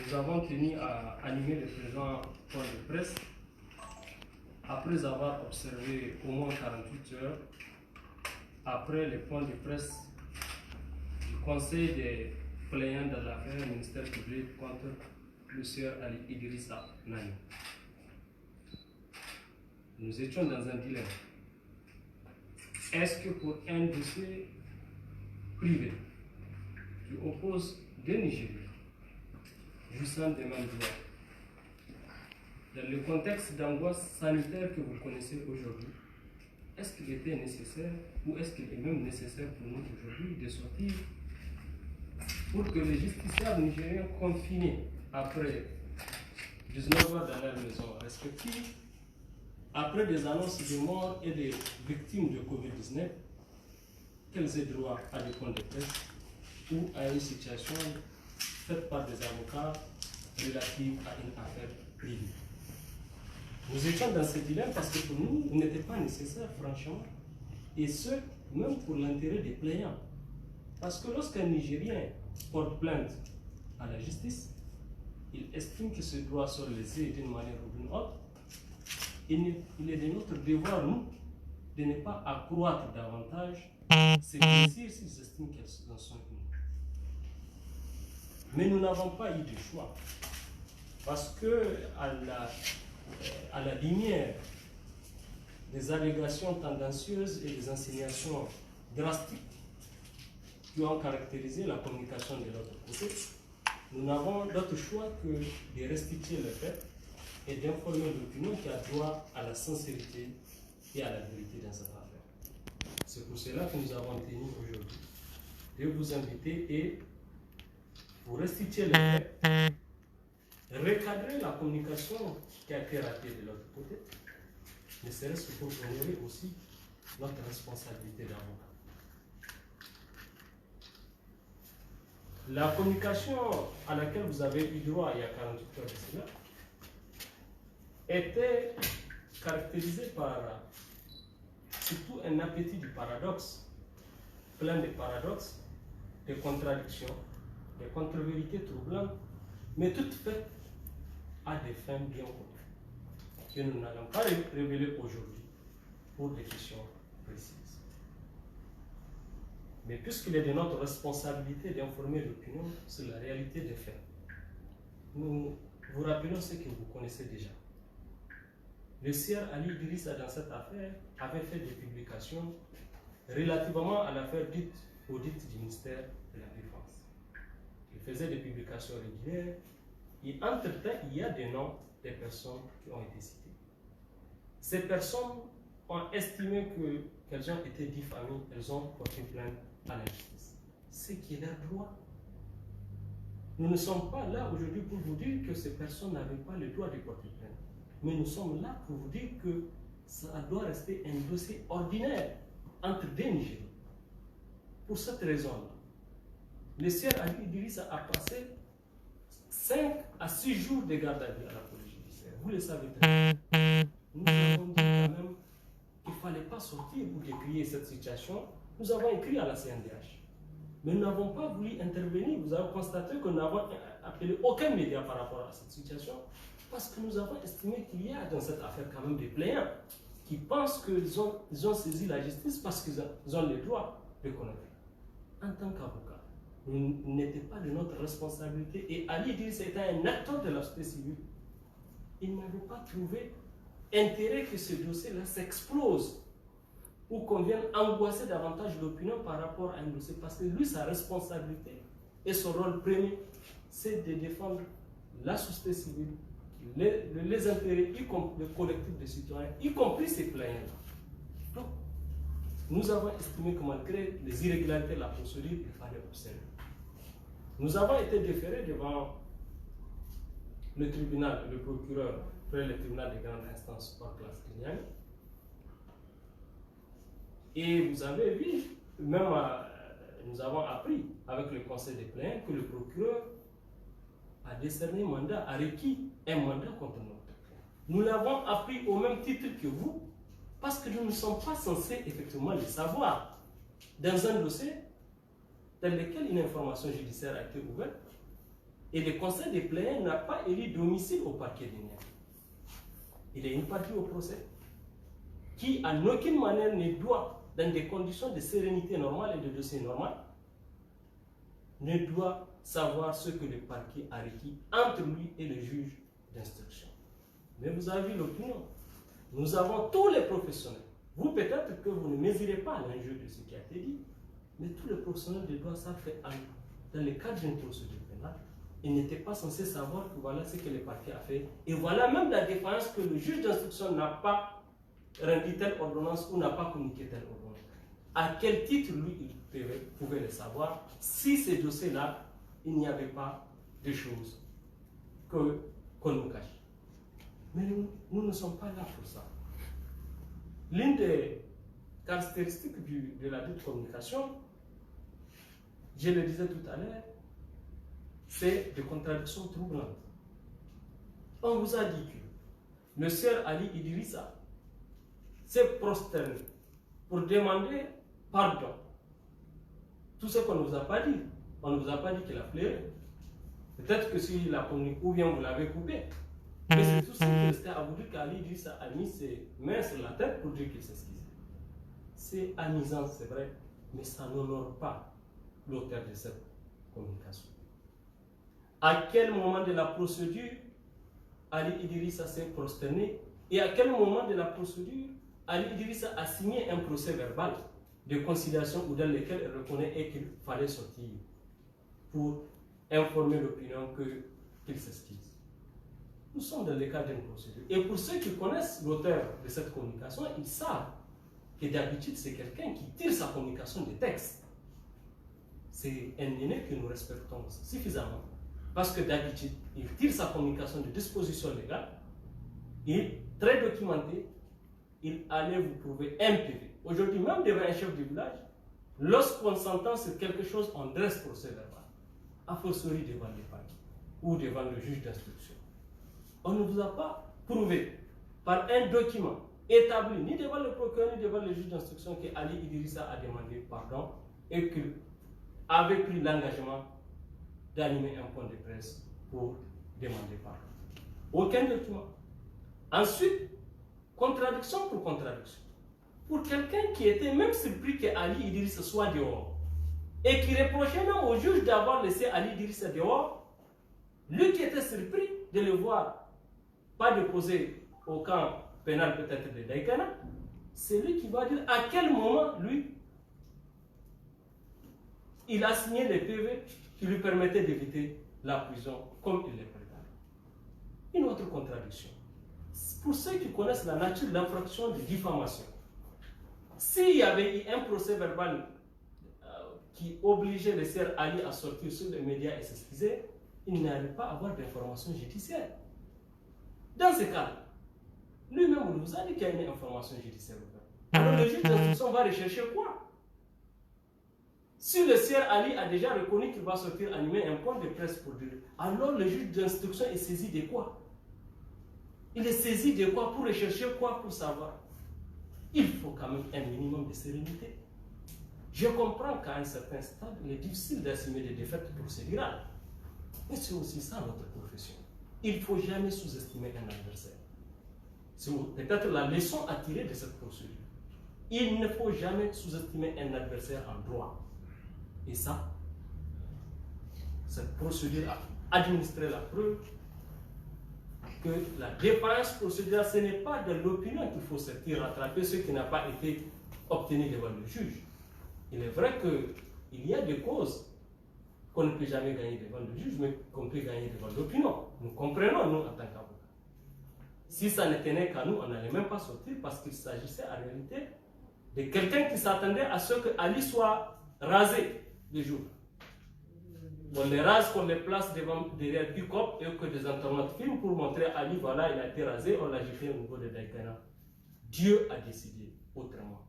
Nous avons tenu à animer le présent point de presse après avoir observé au moins 48 heures après le point de presse du Conseil des plaignants de l'affaire ministère public contre le sieur Ali Idrissa Nani. Nous étions dans un dilemme. Est-ce que pour un dossier privé qui oppose deux Nigériens jouissant des mêmes droits, dans le contexte d'angoisse sanitaire que vous connaissez aujourd'hui, est-ce qu'il était nécessaire ou est-ce qu'il est même nécessaire pour nous aujourd'hui de sortir pour que les justiciables nigériens confinés après 19 heures dans leurs maisons respectives, après des annonces de morts et de victimes de Covid-19, qu'elles aient droit à des points de presse ou à une situation faite par des avocats relative à une affaire privée. Nous étions dans ce dilemme parce que pour nous, il n'était pas nécessaire, franchement, et ce, même pour l'intérêt des plaignants. Parce que lorsqu'un Nigérien porte plainte à la justice, il estime que ce droit soit lésé d'une manière ou d'une autre. Il est de notre devoir, nous, de ne pas accroître davantage ces plaisirs s'ils estiment qu'elles en sont une. Mais nous n'avons pas eu de choix. Parce que, à la lumière des allégations tendancieuses et des insinuations drastiques qui ont caractérisé la communication de l'autre côté, nous n'avons d'autre choix que de restituer le fait et d'informer l'opinion qui a droit à la sincérité et à la vérité dans cette affaire. C'est pour cela que nous avons tenu aujourd'hui de vous inviter et pour restituer le fait, recadrer la communication qui a été ratée de l'autre côté, ne serait-ce que pour honorer aussi notre responsabilité d'avocat. La communication à laquelle vous avez eu droit il y a 48 heures de cela était caractérisée par surtout un appétit du paradoxe, plein de paradoxes, de contradictions, de contre-vérités troublantes, mais toutes faites à des fins bien connues, que nous n'allons pas révéler aujourd'hui pour des questions précises. Mais puisqu'il est de notre responsabilité d'informer l'opinion sur la réalité des faits, nous vous rappelons ce que vous connaissez déjà. Le sieur Ali Idrissa, dans cette affaire, avait fait des publications relativement à l'affaire dite audit du ministère de la Défense. Il faisait des publications régulières et entre-temps, il y a des noms des personnes qui ont été citées. Ces personnes ont estimé qu'elles ont été diffamées, elles ont porté plainte à la justice. Ce qui est leur droit. Nous ne sommes pas là aujourd'hui pour vous dire que ces personnes n'avaient pas le droit de porter plainte. Mais nous sommes là pour vous dire que ça doit rester un dossier ordinaire entre deux Nigériens. Pour cette raison-là, le sieur Ali Idrissa a passé 5 à 6 jours de garde à vue à la police judiciaire. Vous le savez très bien. Nous avons dit quand même qu'il ne fallait pas sortir pour décrier cette situation. Nous avons écrit à la CNDH. Mais nous n'avons pas voulu intervenir. Vous avez constaté que nous n'avons appelé aucun média par rapport à cette situation. Parce que nous avons estimé qu'il y a dans cette affaire quand même des plaignants qui pensent qu'ils ont saisi la justice parce qu'ils ont le droit de connaître. En tant qu'avocat, il n'était pas de notre responsabilité. Et Ali Idrissa était un acteur de la société civile. Il n'avait pas trouvé intérêt que ce dossier-là s'explose ou qu'on vienne angoisser davantage l'opinion par rapport à un dossier. Parce que lui, sa responsabilité et son rôle premier, c'est de défendre la société civile, les intérêts, y compris le collectif de citoyens, y compris ces plaignants. Donc, nous avons estimé que malgré les irrégularités de la procédure, il fallait observer. Nous avons été déférés devant le tribunal, le procureur, près le tribunal de grande instance par classe Niamey. Et vous avez vu, même nous avons appris avec le conseil des plaignants que le procureur a décerné mandat, a requis un mandat contre notre client. Nous l'avons appris au même titre que vous, parce que nous ne sommes pas censés effectivement le savoir. Dans un dossier dans lequel une information judiciaire a été ouverte, Et le conseil des plaignants n'a pas élu domicile au parquet de Niamey. Il est une partie au procès qui, en aucune manière, ne doit, dans des conditions de sérénité normale et de dossier normal, ne doit savoir ce que le parquet a requis entre lui et le juge d'instruction. Mais vous avez vu l'opinion. Nous avons tous les professionnels. Vous, peut-être que vous ne mesurez pas l'enjeu de ce qui a été dit, mais tous les professionnels de droit savent que dans le cadre d'une procédure pénale, ils n'étaient pas censés savoir que voilà ce que le parquet a fait. Et voilà même la défense que le juge d'instruction n'a pas rendu telle ordonnance ou n'a pas communiqué telle ordonnance. À quel titre, lui, il pouvait le savoir si ces dossiers-là, il n'y avait pas de choses qu'on nous cache. Mais nous ne sommes pas là pour ça. L'une des caractéristiques de la dite communication, je le disais tout à l'heure, c'est des contradictions troublantes. On vous a dit que le sieur Ali Idrissa s'est prosterné pour demander pardon. Tout ce qu'on ne vous a pas dit. On ne vous a pas dit qu'il a pleuré. Peut-être que s'il a communiqué, ou bien vous l'avez coupé. Mais c'est tout ce qui restait à vous dire qu'Ali Idrissa a mis ses mains sur la tête pour dire qu'il s'excusait. C'est amusant, c'est vrai, mais ça n'honore pas l'auteur de cette communication. À quel moment de la procédure Ali Idrissa s'est prosterné et à quel moment de la procédure Ali Idrissa a signé un procès verbal de conciliation ou dans lequel il reconnaît qu'il fallait sortir pour informer l'opinion qu'il s'excuse. Nous sommes dans le cadre d'une procédure. Et pour ceux qui connaissent l'auteur de cette communication, ils savent que d'habitude c'est quelqu'un qui tire sa communication des textes. C'est un aîné que nous respectons suffisamment. Parce que d'habitude, il tire sa communication de dispositions légales, il est très documenté, il allait vous prouver un PV. Aujourd'hui, même devant un chef du village, lorsqu'on s'entend sur quelque chose, on dresse procès verbal, a fortiori devant les parquets ou devant le juge d'instruction. On ne vous a pas prouvé par un document établi ni devant le procureur ni devant le juge d'instruction que Ali Idrissa a demandé pardon et qu'il avait pris l'engagement d'animer un point de presse pour demander pardon. Aucun document. Ensuite, contradiction pour contradiction. Pour quelqu'un qui était même surpris que Ali Idrissa soit dehors et qui reprochait même au juge d'avoir laissé Ali Idrissa dehors, lui qui était surpris de le voir pas déposé au camp pénal peut-être de Daïkana, c'est lui qui va dire à quel moment, lui, il a signé les PV qui lui permettaient d'éviter la prison comme il le préparait. Une autre contradiction. Pour ceux qui connaissent la nature de l'infraction de diffamation, s'il y avait eu un procès verbal qui obligeait le sieur Ali à sortir sur les médias et s'excuser, il n'allait pas avoir d'informations judiciaires. Dans ce cas, lui-même vous a dit qu'il y a une information judiciaire. Alors le juge d'instruction va rechercher quoi? Si le sieur Ali a déjà reconnu qu'il va sortir animer un point de presse pour dire, alors le juge d'instruction est saisi de quoi? Il est saisi de quoi pour rechercher quoi pour savoir? Il faut quand même un minimum de sérénité. Je comprends qu'à un certain stade, il est difficile d'assumer des défaites procédurales. Mais c'est aussi ça notre profession. Il ne faut jamais sous-estimer un adversaire. C'est peut-être la leçon à tirer de cette procédure. Il ne faut jamais sous-estimer un adversaire en droit. Et ça, cette procédure a administré la preuve que la défaillance procédurale, ce n'est pas de l'opinion qu'il faut sortir rattraper ce qui n'a pas été obtenu devant le juge. Il est vrai qu'il y a des causes qu'on ne peut jamais gagner devant le juge, mais qu'on peut gagner devant l'opinion. Nous comprenons, nous, en tant qu'avocats. Si ça ne tenait qu'à nous, on n'allait même pas sortir parce qu'il s'agissait en réalité de quelqu'un qui s'attendait à ce que Ali soit rasé le jour. On les rase, qu'on les place derrière pick-up et que des internautes filment pour montrer à Ali, voilà, il a été rasé, on l'a jeté au niveau de Daïkana. Dieu a décidé autrement.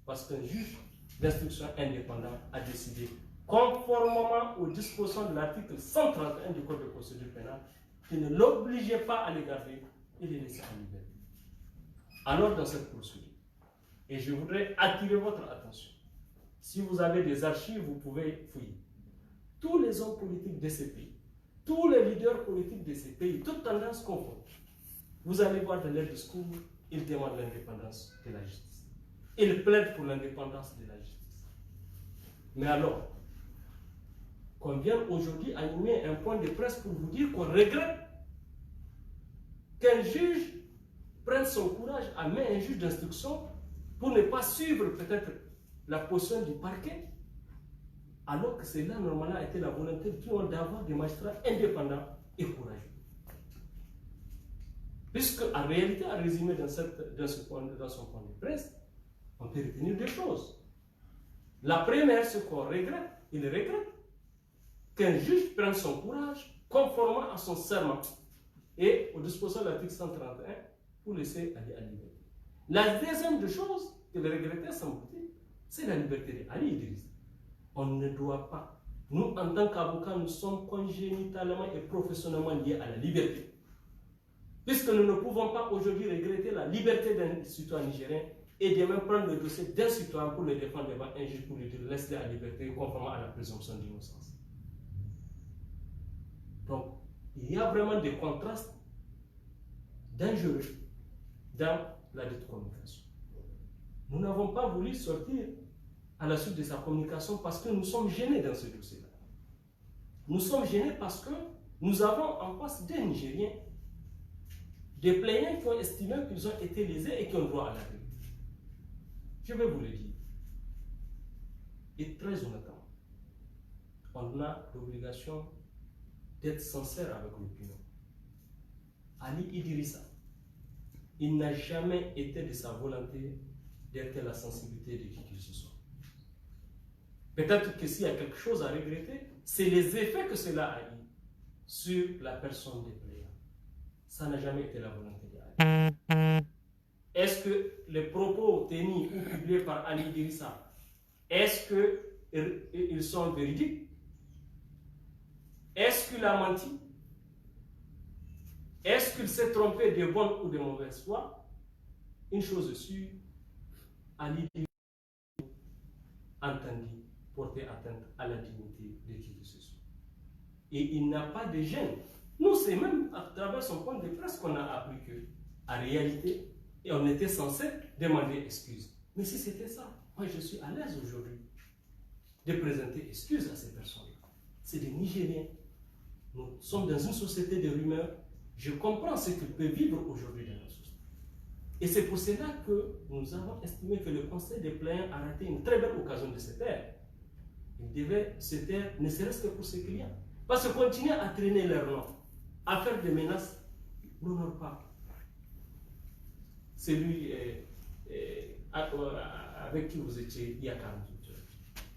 Parce qu'un juge d'instruction indépendant a décidé, conformément aux dispositions de l'article 131 du Code de procédure pénale, qu'il ne l'obligeait pas à les garder et les laisser en liberté. Alors, dans cette procédure, et je voudrais attirer votre attention, si vous avez des archives, vous pouvez fouiller. Tous les hommes politiques de ce pays tous les leaders politiques de ces pays, toutes tendances confondues, vous allez voir dans leur discours, ils demandent l'indépendance de la justice. Ils plaident pour l'indépendance de la justice. Mais alors, qu'on vienne aujourd'hui animer un point de presse pour vous dire qu'on regrette qu'un juge prenne son courage à mettre un juge d'instruction pour ne pas suivre peut-être la position du parquet, alors que c'est là, normalement, a été la volonté de tout le monde d'avoir des magistrats indépendants et courageux. Puisque, en réalité, à résumer dans son point de presse, on peut retenir deux choses. La première, c'est qu'on regrette, il regrette qu'un juge prenne son courage conformément à son serment et aux dispositions de l'article 131 pour laisser aller à la liberté. La deuxième des choses qu'il regrettait, semble-t-il, c'est la liberté d'Ali Idriss. On ne doit pas, nous en tant qu'avocats, nous sommes congénitalement et professionnellement liés à la liberté. Puisque nous ne pouvons pas aujourd'hui regretter la liberté d'un citoyen nigérien et de même prendre le dossier d'un citoyen pour le défendre devant un juge pour lui dire laisse-le à la liberté conformément à la présomption d'innocence. Donc, il y a vraiment des contrastes dangereux dans la dite communication. Nous n'avons pas voulu sortir à la suite de sa communication parce que nous sommes gênés dans ce dossier-là. Nous sommes gênés parce que nous avons en face des Nigériens des plaignants qui ont estimé qu'ils ont été lésés et qui ont droit à la vérité. Je vais vous le dire. Et très honnêtement, on a l'obligation d'être sincère avec l'opinion. Ali Idrissa, il n'a jamais été de sa volonté d'être la sensibilité de qui qu'il se soit. Peut-être que s'il y a quelque chose à regretter, c'est les effets que cela a eu sur la personne des plaignants. Ça n'a jamais été la volonté d'Ali. Est-ce que les propos tenus ou publiés par Ali Idrissa, est-ce qu'ils sont véridiques? Est-ce qu'il a menti? Est-ce qu'il s'est trompé de bonne ou de mauvaise foi? Une chose est sûre, Ali a entendu porter atteinte à la dignité de qui que ce soit. Et il n'a pas de gêne. Nous, c'est même à travers son point de presse qu'on a appris que, en réalité, on était censé demander excuse. Mais si c'était ça, moi je suis à l'aise aujourd'hui de présenter excuse à ces personnes-là. C'est des Nigériens. Nous sommes dans une société de rumeurs. Je comprends ce qu'ils peuvent vivre aujourd'hui dans la société. Et c'est pour cela que nous avons estimé que le Conseil des plaignants a raté une très belle occasion de se taire. Il devait se taire, ne serait-ce que pour ses clients. Parce que continuer à traîner leur nom, à faire des menaces, n'honore pas celui avec qui vous étiez il y a 48 heures.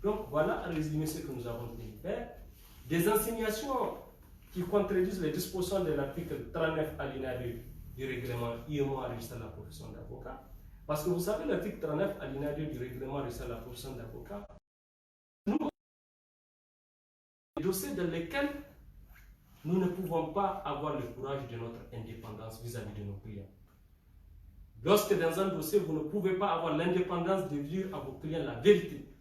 Donc voilà, à résumer ce que nous avons pu faire. Des insignations qui contredisent les dispositions de l'article 39 alinéa 2 du règlement IMOA régissant la profession d'avocat. Parce que vous savez, l'article 39 alinéa 2 du règlement régissant la profession d'avocat, nous, les dossiers dans lesquels nous ne pouvons pas avoir le courage de notre indépendance vis-à-vis de nos clients. Lorsque dans un dossier, vous ne pouvez pas avoir l'indépendance de dire à vos clients la vérité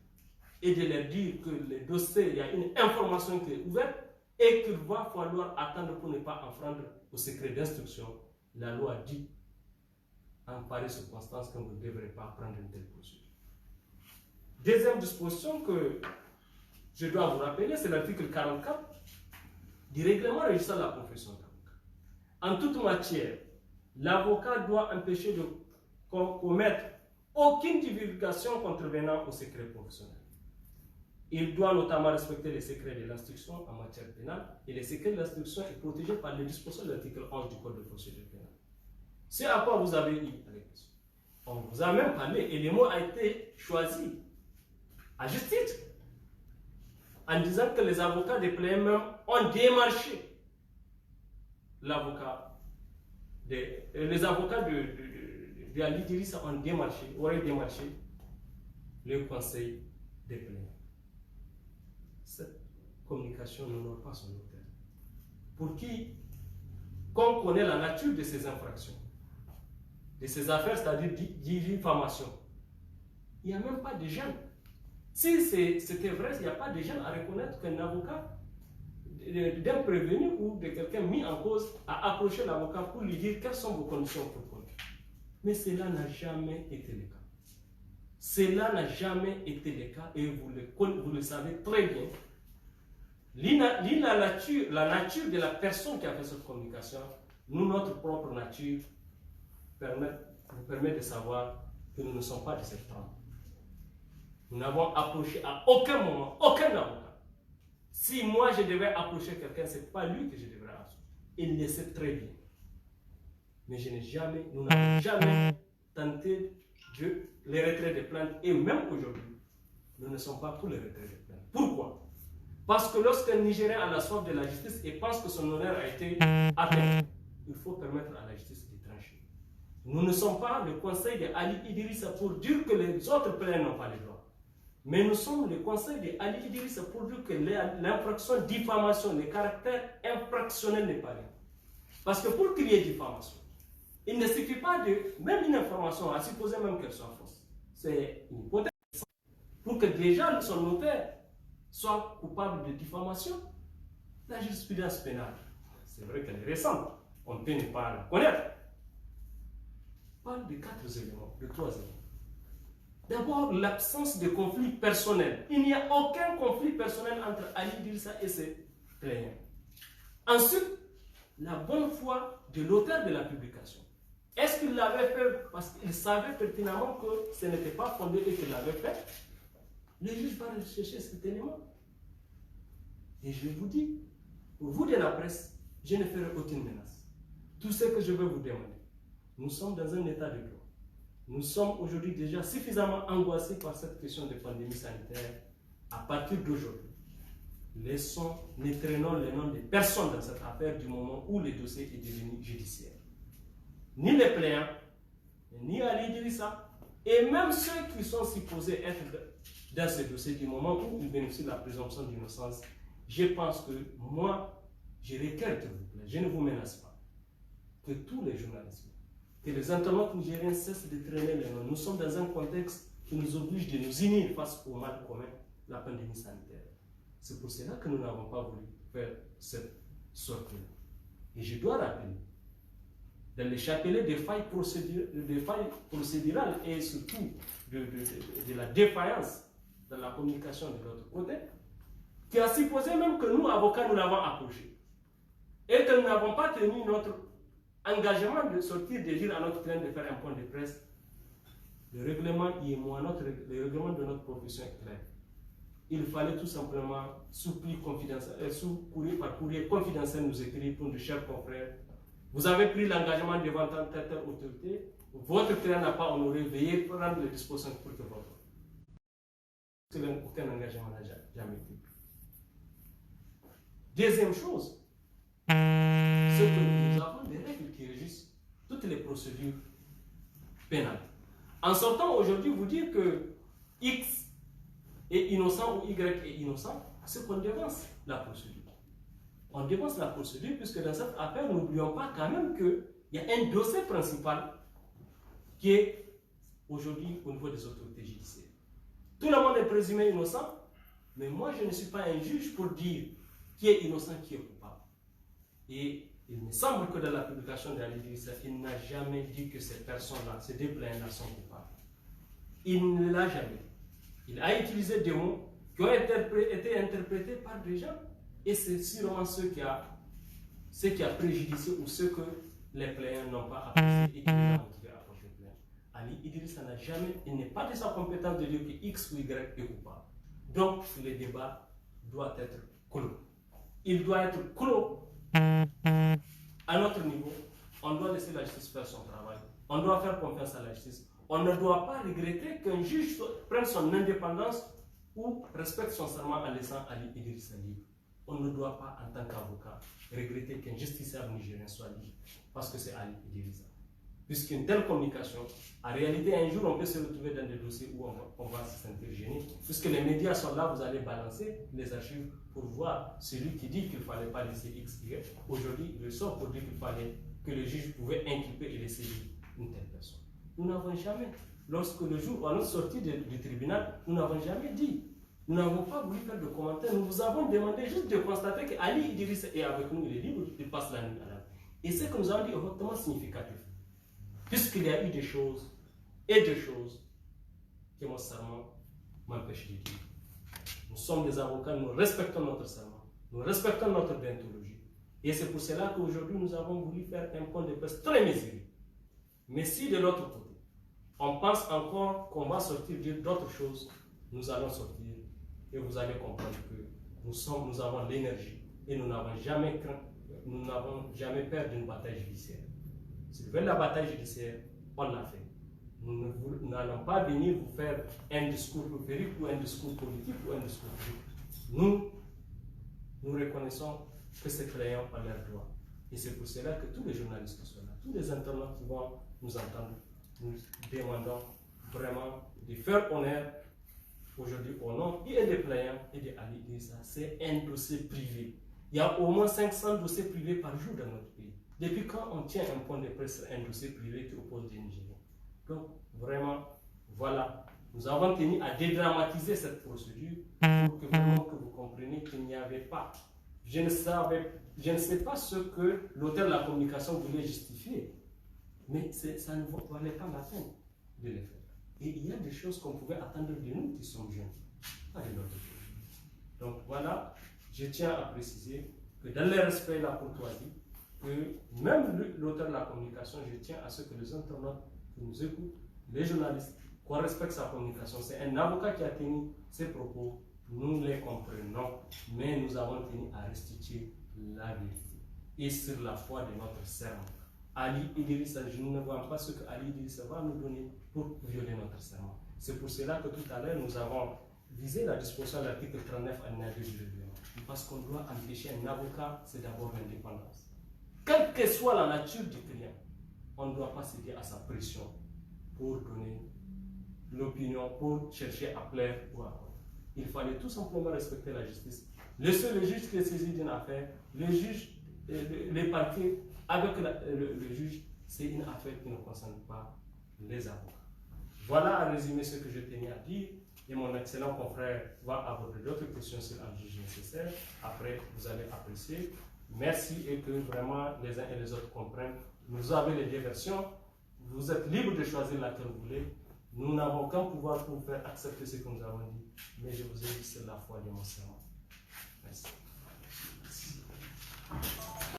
et de leur dire que le dossier, il y a une information qui est ouverte et qu'il va falloir attendre pour ne pas enfreindre au secret d'instruction, la loi dit en pareille circonstance que vous ne devrez pas prendre une telle procédure. Deuxième disposition que je dois vous rappeler, c'est l'article 44 du règlement régissant la profession d'avocat. En toute matière, l'avocat doit empêcher de commettre aucune divulgation contrevenant au secret professionnel. Il doit notamment respecter les secrets de l'instruction en matière pénale et les secrets de l'instruction est protégé par les dispositions de l'article 11 du Code de procédure pénale. C'est à quoi vous avez eu la question. On vous a même parlé et le mot a été choisi à juste titre en disant que les avocats des plaignants ont démarché l'avocat. Les avocats de Ali Idrissa auraient démarché le conseil des plaignants. Cette communication n'honore pas son auteur. Pour qui, qu'on connaît la nature de ces infractions, de ces affaires, c'est-à-dire diffamation, il n'y a même pas de gêne. Si c'était vrai, il n'y a pas de gêne à reconnaître qu'un avocat d'un prévenu ou de quelqu'un mis en cause à approcher l'avocat pour lui dire quelles sont vos conditions pour conduire. Mais cela n'a jamais été le cas. Cela n'a jamais été le cas et vous le savez très bien. La nature de la personne qui a fait cette communication, nous, notre propre nature, nous permet de savoir que nous ne sommes pas de cette trempe. Nous n'avons approché à aucun moment, aucun avocat. Si moi je devais approcher quelqu'un, ce n'est pas lui que je devrais approcher. Il le sait très bien. Mais nous n'avons jamais tenté les retraits de plainte. Et même aujourd'hui, nous ne sommes pas pour les retraits de plainte. Pourquoi? Parce que lorsqu'un Nigérien a la soif de la justice et pense que son honneur a été atteint, il faut permettre à la justice de trancher. Nous ne sommes pas le conseil d'Ali Idrissa pour dire que les autres plaignants n'ont pas les droits. Mais nous sommes le conseil d'Ali Idrissa pour dire que l'infraction diffamation, le caractère infractionnel n'est pas là. Parce que pour qu'il y ait diffamation, il ne suffit pas de, même une information, à supposer même qu'elle soit fausse. C'est une hypothèse. Pour que déjà son notaire soit coupable de diffamation, la jurisprudence pénale, c'est vrai qu'elle est récente, on peut ne pas la connaître, parle de 4 éléments, de 3 éléments. D'abord, l'absence de conflit personnel. Il n'y a aucun conflit personnel entre Ali Idrissa et ses plaignants. Ensuite, la bonne foi de l'auteur de la publication. Est-ce qu'il l'avait fait parce qu'il savait pertinemment que ce n'était pas fondé et qu'il l'avait fait? Le juge va rechercher cet élément. Et je vous dis, pour vous de la presse, je ne ferai aucune menace. Tout ce que je veux vous demander, nous sommes dans un état de droit. Nous sommes aujourd'hui déjà suffisamment angoissés par cette question de pandémie sanitaire. À partir d'aujourd'hui, ne traînons les noms de personnes dans cette affaire du moment où le dossier est devenu judiciaire. Ni les plaignants, ni Ali Idrissa, et même ceux qui sont supposés être dans ce dossier du moment où ils bénéficient de la présomption d'innocence, je pense que moi, je requiers, s'il vous plaît, je ne vous menace pas, que tous les journalistes, que les internautes nigériens cessent de traîner les noms. Nous sommes dans un contexte qui nous oblige de nous unir face au mal commun, la pandémie sanitaire. C'est pour cela que nous n'avons pas voulu faire cette sortie-là. Et je dois rappeler, dans le chapelet des failles procédurales et surtout de la défaillance dans la communication de l'autre côté, qui a supposé même que nous, avocats, nous l'avons approché. Et que nous n'avons pas tenu notre engagement de sortir, de dire à notre client de faire un point de presse. Le règlement le règlement de notre profession est clair. Il fallait tout simplement, sous courrier par courrier confidentiel, nous écrire pour nos chers confrères. Vous avez pris l'engagement devant telle autorité, votre client n'a pas honoré, veuillez prendre les dispositions pour que votre. Aucun engagement n'a jamais été pris. Deuxième chose, c'est que nous avons des règles qui régissent toutes les procédures pénales. En sortant aujourd'hui, vous dire que X est innocent ou Y est innocent, c'est qu'on dévance la procédure. On dévance la procédure puisque dans cette affaire, n'oublions pas quand même qu'il y a un dossier principal qui est aujourd'hui au niveau des autorités judiciaires. Tout le monde est présumé innocent, mais moi je ne suis pas un juge pour dire qui est innocent, qui est coupable. Et il me semble que dans la publication d'Ali Idrissa, il n'a jamais dit que ces personnes-là, ces deux plaignants-là sont coupables. Il ne l'a jamais dit. Il a utilisé des mots qui ont été interprétés par des gens, et c'est sûrement ce qui a préjudicié ou ce que les plaignants n'ont pas apprécié et qui les a motivés à porter plainte. Ali Idrissa n'a jamais, il n'est pas de sa compétence de dire que X ou Y est coupable. Donc le débat doit être clos. Il doit être clos. À notre niveau, on doit laisser la justice faire son travail. On doit faire confiance à la justice. On ne doit pas regretter qu'un juge prenne son indépendance ou respecte son serment en laissant Ali Idrissa libre. On ne doit pas, en tant qu'avocat, regretter qu'un justiciable nigérien soit libre parce que c'est Ali Idrissa. Puisqu'une telle communication, en réalité, un jour, on peut se retrouver dans des dossiers où on va se sentir gêné. Puisque les médias sont là, vous allez balancer les archives pour voir celui qui dit qu'il ne fallait pas laisser X, Y. Aujourd'hui, il sort pour dire qu'il fallait que le juge pouvait inculper et laisser une telle personne. Nous n'avons jamais, lorsque le jour où on est sorti du tribunal, nous n'avons jamais dit. Nous n'avons pas voulu faire de commentaires. Nous vous avons demandé juste de constater qu'Ali Idriss est avec nous, il est libre, il passe la nuit à la. Et ce que nous avons dit est hautement significatif. Puisqu'il y a eu des choses que mon serment m'empêche de dire. Nous sommes des avocats, nous respectons notre serment, nous respectons notre déontologie. Et c'est pour cela qu'aujourd'hui nous avons voulu faire un point de presse très mesuré. Mais si de l'autre côté, on pense encore qu'on va sortir d'autres choses, nous allons sortir et vous allez comprendre que nous avons l'énergie et nous n'avons jamais craint, nous n'avons jamais peur d'une bataille judiciaire. Si vous voulez la bataille judiciaire, on l'a fait. Nous n'allons pas venir vous faire un discours périphérique ou un discours politique ou un discours public. Nous reconnaissons que ces clients ont leurs droits. Et c'est pour cela que tous les journalistes qui sont là, tous les internautes qui vont nous entendre, nous demandons vraiment de faire honneur aujourd'hui au nom et des plaignants et de Ali Idrissa. C'est un dossier privé. Il y a au moins 500 dossiers privés par jour dans notre pays. Depuis quand on tient un point de presse sur un dossier privé qui oppose des Nigériens? Donc, vraiment, voilà. Nous avons tenu à dédramatiser cette procédure pour que vraiment que vous compreniez qu'il n'y avait pas. Je ne sais pas ce que l'auteur de la communication voulait justifier, mais ça ne valait pas la peine de le faire. Et il y a des choses qu'on pouvait attendre de nous qui sommes jeunes, pas de l'autre chose. Donc voilà, je tiens à préciser que dans le respect et la courtoisie, que même l'auteur de la communication, je tiens à ce que les internautes qui nous écoutent, les journalistes, qu'on respecte sa communication. C'est un avocat qui a tenu ses propos, nous les comprenons, mais nous avons tenu à restituer la vérité et sur la foi de notre serment. Ali Idrissa, je ne vois pas ce que Ali Idrissa va nous donner pour violer notre serment. C'est pour cela que tout à l'heure nous avons visé la disposition de l'article 39 alinéa 2 du règlement. Parce qu'on doit empêcher un avocat, c'est d'abord l'indépendance. Quelle que soit la nature du client, on ne doit pas céder à sa pression pour donner l'opinion, pour chercher à plaire ou à contre. Il fallait tout simplement respecter la justice. Laisser le juge qui est saisi d'une affaire, le juge, les parquets avec le juge, c'est une affaire qui ne concerne pas les avocats. Voilà à résumer ce que je tenais à dire. Et mon excellent confrère va aborder d'autres questions sur un juge nécessaire. Après, vous allez apprécier. Merci et que vraiment les uns et les autres comprennent. Vous avez les deux versions. Vous êtes libre de choisir laquelle vous voulez. Nous n'avons aucun pouvoir pour vous faire accepter ce que nous avons dit. Mais je vous ai dit, c'est la foi de mon serment. Merci. Merci.